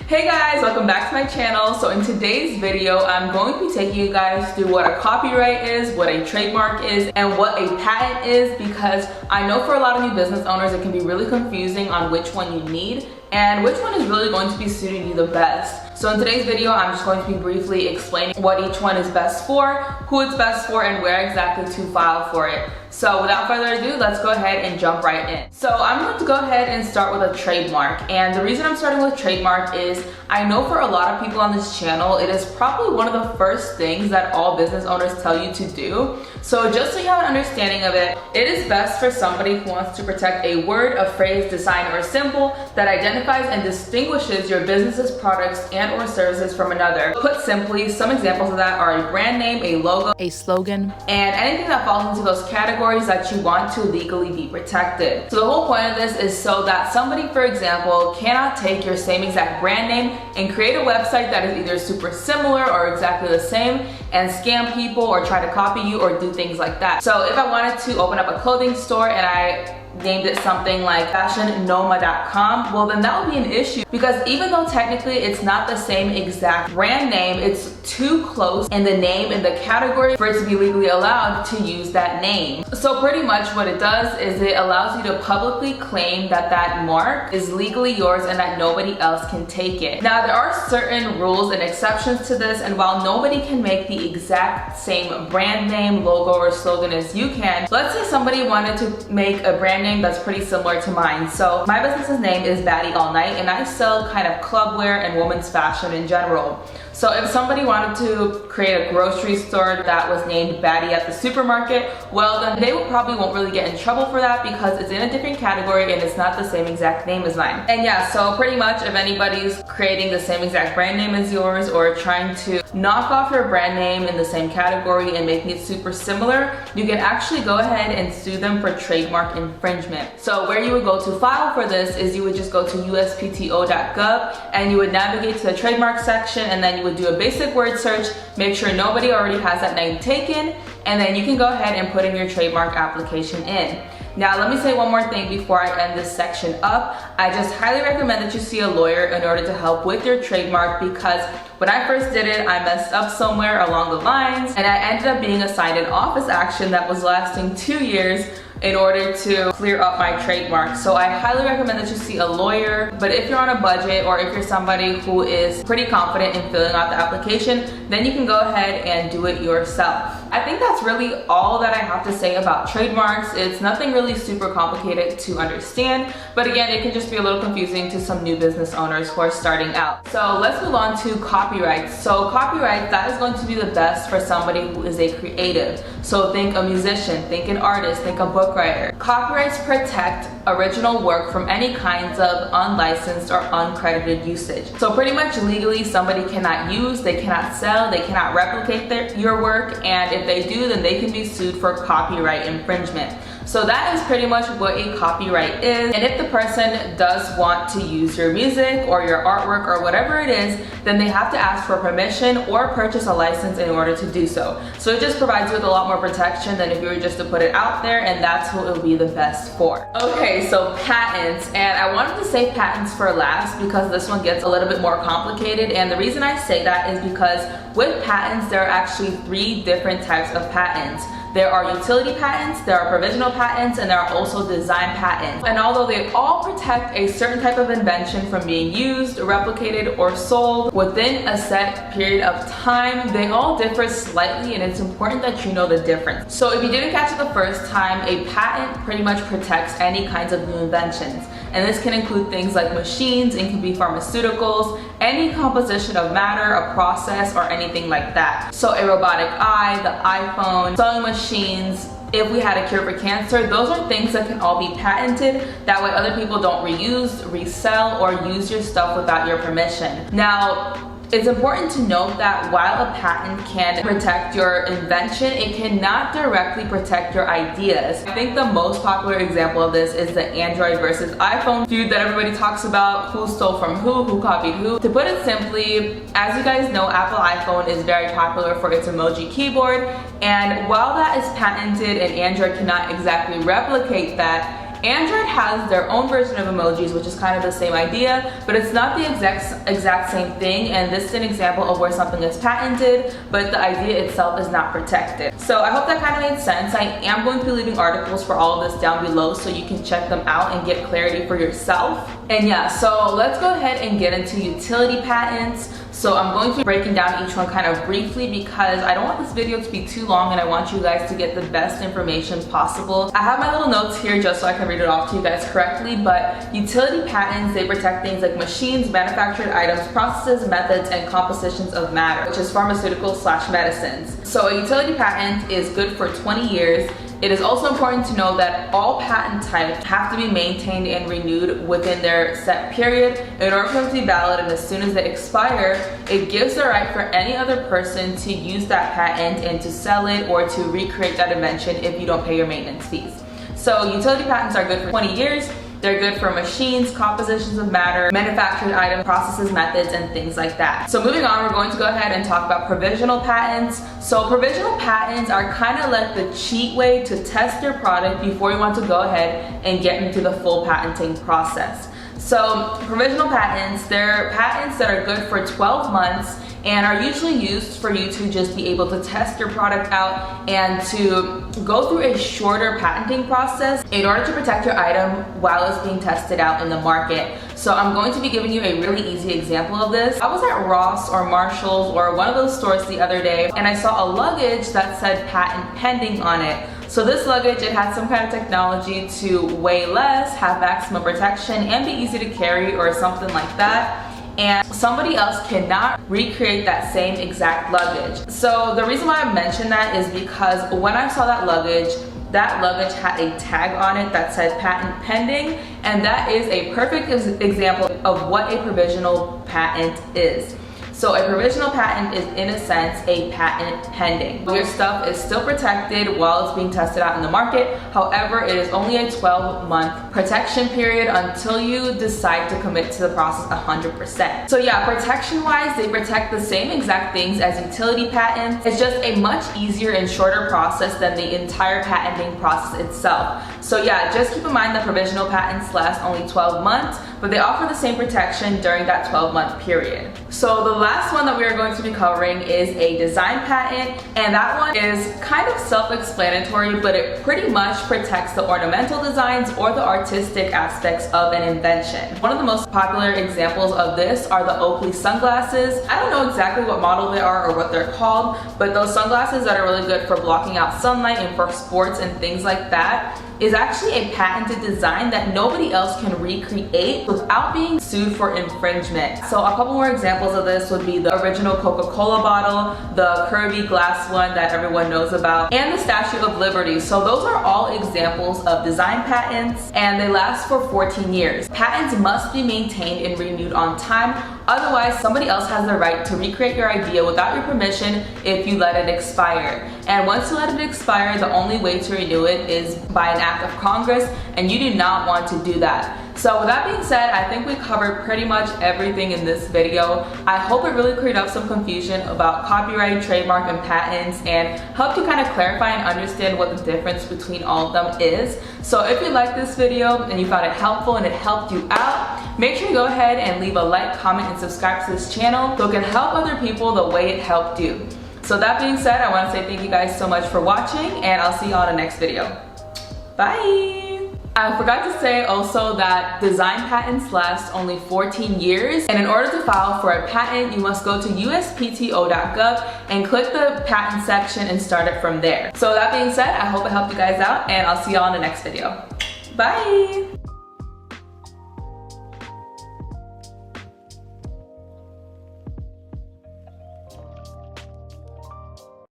Hey guys, welcome back to my channel. So in today's video, I'm going to be taking you guys through what a copyright is, what a trademark is, and what a patent is, because I know for a lot of new business owners it can be really confusing on which one you need and which one is really going to be suiting you the best. So in today's video, I'm just going to be briefly explaining what each one is best for, who it's best for, and where exactly to file for it. So without further ado, let's go ahead and jump right in. So I'm going to go ahead and start with a trademark. And the reason I'm starting with trademark is I know for a lot of people on this channel, it is probably one of the first things that all business owners tell you to do. So just so you have an understanding of it, it is best for somebody who wants to protect a word, a phrase, design, or symbol that identifies and distinguishes your business's products and or services from another. Put simply, some examples of that are a brand name, a logo, a slogan, and anything that falls into those categories that you want to legally be protected. So the whole point of this is so that somebody, for example, cannot take your same exact brand name and create a website that is either super similar or exactly the same and scam people or try to copy you or do things like that. So if I wanted to open up a clothing store and I named it something like fashionnoma.com, well then that would be an issue, because even though technically it's not the same exact brand name, it's too close in the name and the category for it to be legally allowed to use that name. So pretty much what it does is it allows you to publicly claim that that mark is legally yours and that nobody else can take it. Now there are certain rules and exceptions to this, and while nobody can make the exact same brand name, logo, or slogan as you can, let's say somebody wanted to make a brand name that's pretty similar to mine. So my business's name is Baddie All Night, and I sell kind of clubwear and women's fashion in general. So if somebody wanted to create a grocery store that was named Baddie at the supermarket, well then they probably won't really get in trouble for that because it's in a different category and it's not the same exact name as mine. And yeah, so pretty much if anybody's creating the same exact brand name as yours or trying to knock off your brand name in the same category and making it super similar, you can actually go ahead and sue them for trademark infringement. So where you would go to file for this is you would just go to uspto.gov and you would navigate to the trademark section, and then you would do a basic word search, make sure nobody already has that name taken, and then you can go ahead and put in your trademark application in. Now let me say one more thing before I end this section up. I just highly recommend that you see a lawyer in order to help with your trademark, because when I first did it, I messed up somewhere along the lines and I ended up being assigned an office action that was lasting 2 years in order to clear up my trademark. So I highly recommend that you see a lawyer, but if you're on a budget or if you're somebody who is pretty confident in filling out the application, then you can go ahead and do it yourself. I think that's really all that I have to say about trademarks. It's nothing really super complicated to understand, but again, it can just be a little confusing to some new business owners who are starting out. So let's move on to copyrights. So copyright, that is going to be the best for somebody who is a creative. So think a musician, think an artist, think a book writer. Copyrights protect original work from any kinds of unlicensed or uncredited usage. So pretty much legally, somebody cannot use, they cannot sell, they cannot replicate your work, and if they do, then they can be sued for copyright infringement. So that is pretty much what a copyright is. And if the person does want to use your music or your artwork or whatever it is, then they have to ask for permission or purchase a license in order to do so. So it just provides you with a lot more protection than if you were just to put it out there, and that's what it will be the best for. Okay, so patents, and I wanted to say patents for last because this one gets a little bit more complicated, and the reason I say that is because with patents, there are actually 3 different types of patents. There are utility patents, there are provisional patents, and there are also design patents. And although they all protect a certain type of invention from being used, replicated, or sold within a set period of time, they all differ slightly, and it's important that you know the difference. So if you didn't catch it the first time, a patent pretty much protects any kinds of new inventions. And this can include things like machines, it can be pharmaceuticals, any composition of matter, a process, or anything like that. So a robotic eye, the iPhone, sewing machines, if we had a cure for cancer, those are things that can all be patented. That way other people don't reuse, resell, or use your stuff without your permission. Now, it's important to note that while a patent can protect your invention, it cannot directly protect your ideas. I think the most popular example of this is the Android versus iPhone feud that everybody talks about, who stole from who copied who. To put it simply, as you guys know, Apple iPhone is very popular for its emoji keyboard, and while that is patented and Android cannot exactly replicate that, Android has their own version of emojis, which is kind of the same idea, but it's not the exact same thing, and this is an example of where something is patented, but the idea itself is not protected. So I hope that kind of made sense. I am going to be leaving articles for all of this down below so you can check them out and get clarity for yourself. And yeah, so let's go ahead and get into utility patents. So I'm going to be breaking down each one kind of briefly because I don't want this video to be too long and I want you guys to get the best information possible. I have my little notes here just so I can read it off to you guys correctly, but utility patents, they protect things like machines, manufactured items, processes, methods, and compositions of matter, which is pharmaceuticals/medicines. So a utility patent is good for 20 years. It is also important to know that all patent types have to be maintained and renewed within their set period in order for them to be valid, and as soon as they expire, it gives the right for any other person to use that patent and to sell it or to recreate that invention if you don't pay your maintenance fees. So utility patents are good for 20 years. They're good for machines, compositions of matter, manufactured items, processes, methods, and things like that. So moving on, we're going to go ahead and talk about provisional patents. So provisional patents are kind of like the cheat way to test your product before you want to go ahead and get into the full patenting process. So provisional patents, they're patents that are good for 12 months and are usually used for you to just be able to test your product out and to go through a shorter patenting process in order to protect your item while it's being tested out in the market. So I'm going to be giving you a really easy example of this. I was at Ross or Marshall's or one of those stores the other day and I saw a luggage that said patent pending on it. So this luggage, it had some kind of technology to weigh less, have maximum protection, and be easy to carry or something like that. And somebody else cannot recreate that same exact luggage. So the reason why I mention that is because when I saw that luggage had a tag on it that said patent pending, and that is a perfect example of what a provisional patent is. So a provisional patent is, in a sense, a patent pending. Your stuff is still protected while it's being tested out in the market. However, it is only a 12-month protection period until you decide to commit to the process 100%. So yeah, protection-wise, they protect the same exact things as utility patents. It's just a much easier and shorter process than the entire patenting process itself. So yeah, just keep in mind that provisional patents last only 12 months, but they offer the same protection during that 12-month period. So the last one that we are going to be covering is a design patent, and that one is kind of self-explanatory, but it pretty much protects the ornamental designs or the artistic aspects of an invention. One of the most popular examples of this are the Oakley sunglasses. I don't know exactly what model they are or what they're called, but those sunglasses that are really good for blocking out sunlight and for sports and things like that is actually a patented design that nobody else can recreate without being sued for infringement. So a couple more examples of this would be the original Coca-Cola bottle, the curvy glass one that everyone knows about, and the Statue of Liberty. So those are all examples of design patents, and they last for 14 years. Patents must be maintained and renewed on time, otherwise somebody else has the right to recreate your idea without your permission if you let it expire. And once you let it expire, the only way to renew it is by an act of Congress, and you do not want to do that. So with that being said, I think we covered pretty much everything in this video. I hope it really cleared up some confusion about copyright, trademark, and patents, and helped you kind of clarify and understand what the difference between all of them is. So if you liked this video and you found it helpful and it helped you out, make sure you go ahead and leave a like, comment, and subscribe to this channel so it can help other people the way it helped you. So that being said, I want to say thank you guys so much for watching, and I'll see you on the next video. Bye! I forgot to say also that design patents last only 14 years, and in order to file for a patent, you must go to uspto.gov and click the patent section and start it from there. So that being said, I hope it helped you guys out, and I'll see you all in the next video. Bye!